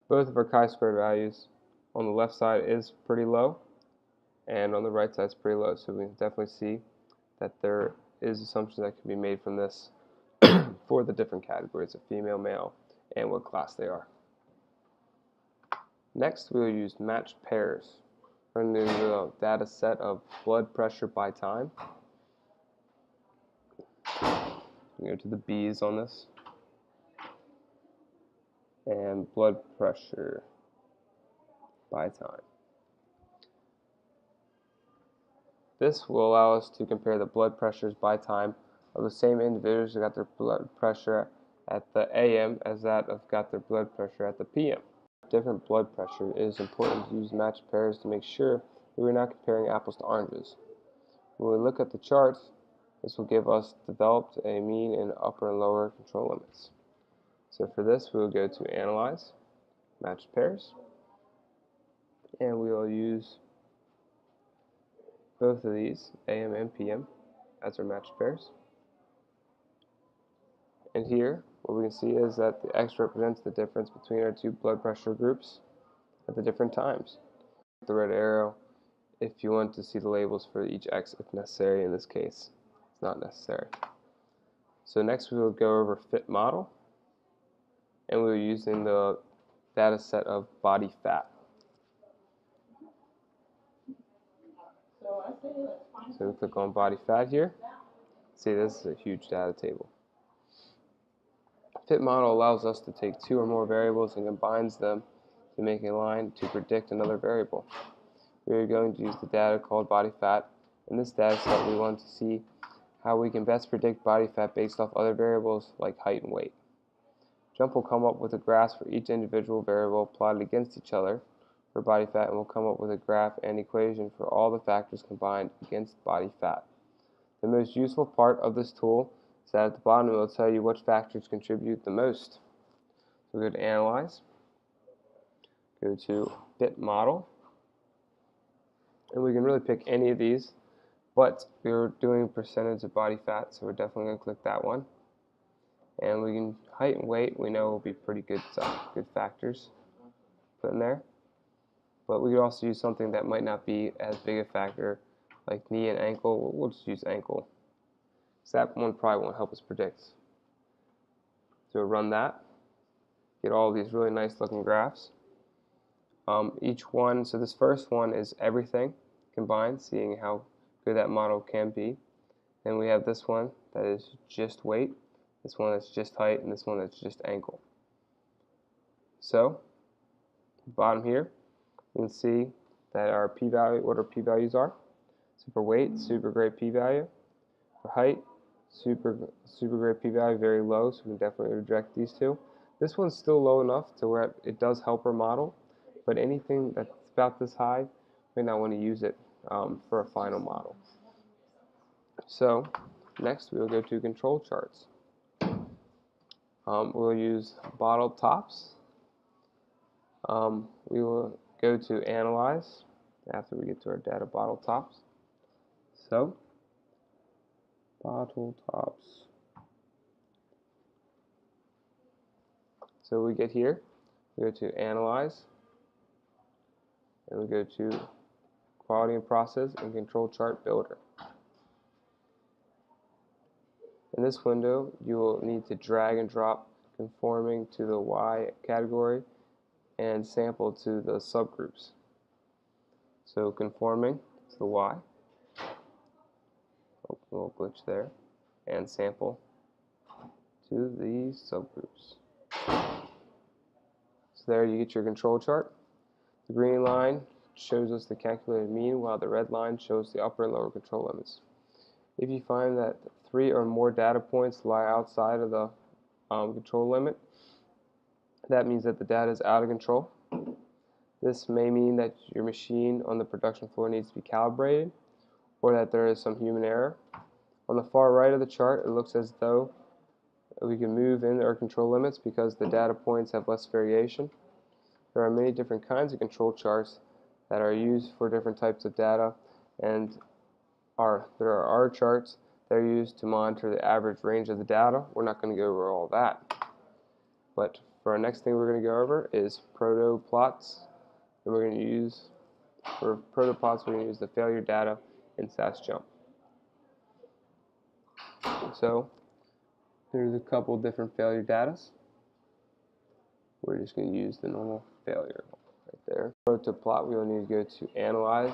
Both of our chi-squared values on the left side is pretty low, and on the right side is pretty low. So we can definitely see that there is assumptions that can be made from this for the different categories of female, male, and what class they are. Next, we will use matched pairs. We're going to do a data set of blood pressure by time. We go to the B's on this. And blood pressure by time. This will allow us to compare the blood pressures by time of the same individuals who got their blood pressure at the AM as that of got their blood pressure at the PM. Different blood pressure, it is important to use matched pairs to make sure that we're not comparing apples to oranges. When we look at the charts, this will give us developed a mean and upper and lower control limits. So for this, we will go to Analyze, Matched Pairs, and we will use both of these, AM and PM, as our matched pairs. And here, what we can see is that the X represents the difference between our two blood pressure groups at the different times. The red arrow, if you want to see the labels for each X if necessary. In this case, it's not necessary. So next we will go over fit model, and we're using the data set of body fat. So we click on body fat here. See, this is a huge data table. Fit model allows us to take two or more variables and combines them to make a line to predict another variable. We are going to use the data called body fat. In this data set, we want to see how we can best predict body fat based off other variables like height and weight. JMP will come up with a graph for each individual variable plotted against each other for body fat, and will come up with a graph and equation for all the factors combined against body fat. The most useful part of this tool is that at the bottom it will tell you which factors contribute the most. So we go to Analyze, go to Fit Model, and we can really pick any of these, but we're doing percentage of body fat, so we're definitely going to click that one. And we can height and weight, we know will be pretty good factors put in there. But we could also use something that might not be as big a factor, like knee and ankle. We'll just use ankle. So that one probably won't help us predict. So we'll run that. Get all these really nice looking graphs. Each one, so this first one is everything combined, seeing how good that model can be. Then we have this one that is just weight, this one that's just height, and this one that's just ankle. So, bottom here, you can see that our p-value, what our p-values are. So for weight, super great p-value. For height, super great p-value, very low, so we can definitely reject these two. This one's still low enough to where it does help our model, but anything that's about this high, we may not want to use it for a final model. So next we will go to control charts. We'll use bottle tops. We will go to Analyze after we get to our data bottle tops. So, bottle tops. So we get here, we go to Analyze, and we go to Quality and Process and Control Chart Builder. In this window, you will need to drag and drop conforming to the Y category and sample to the subgroups. So conforming to the Y, a little glitch there, and sample to the subgroups. So there you get your control chart. The green line shows us the calculated mean, while the red line shows the upper and lower control limits. If you find that 3 or more data points lie outside of the control limit, that means that the data is out of control. This may mean that your machine on the production floor needs to be calibrated, or that there is some human error. On the far right of the chart, it looks as though we can move in our control limits because the data points have less variation. There are many different kinds of control charts that are used for different types of data, and there are R charts that are used to monitor the average range of the data. We're not going to go over all that. But For our next thing we're going to go over is protoplots. And we're going to use, for protoplots, we're going to use the failure data in SAS JMP. So there's a couple different failure data. We're just going to use the normal failure right there. Protoplot, we will need to go to Analyze,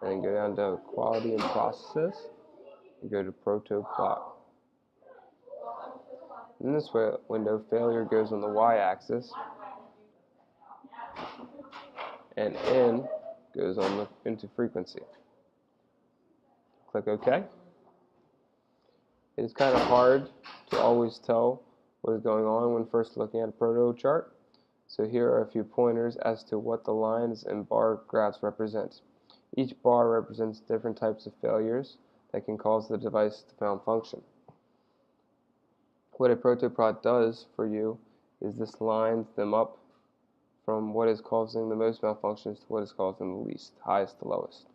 and then go down to Quality and Processes, and go to Protoplot. In this window, failure goes on the y-axis, and N goes on into frequency. Click OK. It is kind of hard to always tell what is going on when first looking at a proto chart. So here are a few pointers as to what the lines and bar graphs represent. Each bar represents different types of failures that can cause the device to malfunction. What a protoplot does for you is this lines them up from what is causing the most malfunctions to what is causing the least, highest to lowest.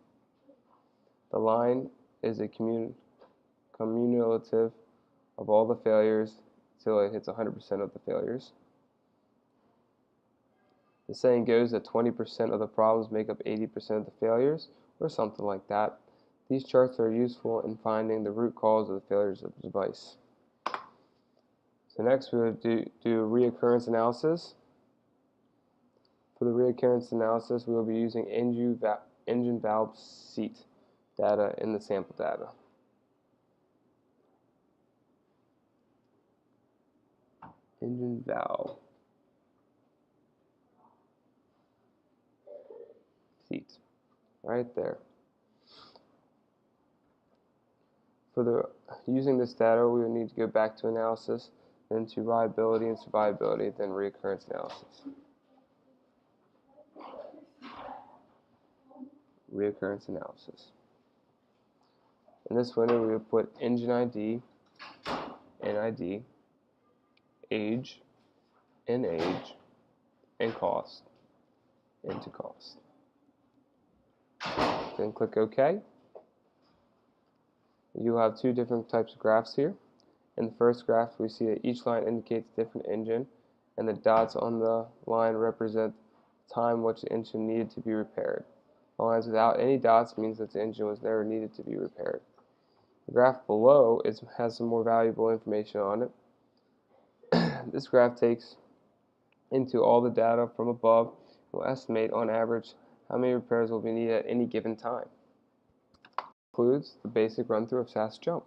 The line is a cumulative of all the failures until it hits 100% of the failures. The saying goes that 20% of the problems make up 80% of the failures, or something like that. These charts are useful in finding the root cause of the failures of the device. So next we will do reoccurrence analysis. For the reoccurrence analysis, we will be using engine valve seat data in the sample data. Engine valve seat, right there. For using this data, we will need to go back to analysis, then to reliability and survivability, then reoccurrence analysis. Reoccurrence analysis. In this window, we will put engine ID, NID, age, and cost into cost. Then click OK. You have two different types of graphs here. In the first graph, we see that each line indicates a different engine, and the dots on the line represent the time which the engine needed to be repaired. The lines without any dots means that the engine was never needed to be repaired. The graph below has some more valuable information on it. This graph takes into all the data from above and will estimate on average how many repairs will be needed at any given time. Includes the basic run-through of SAS JMP.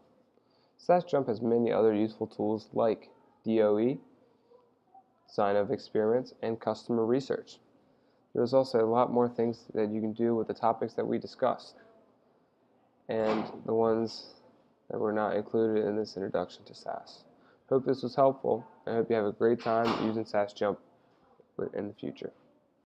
SAS JMP has many other useful tools like DOE, sign of experiments, and customer research. There's also a lot more things that you can do with the topics that we discussed, and the ones that were not included in this introduction to SAS. Hope this was helpful, and I hope you have a great time using SAS JMP in the future.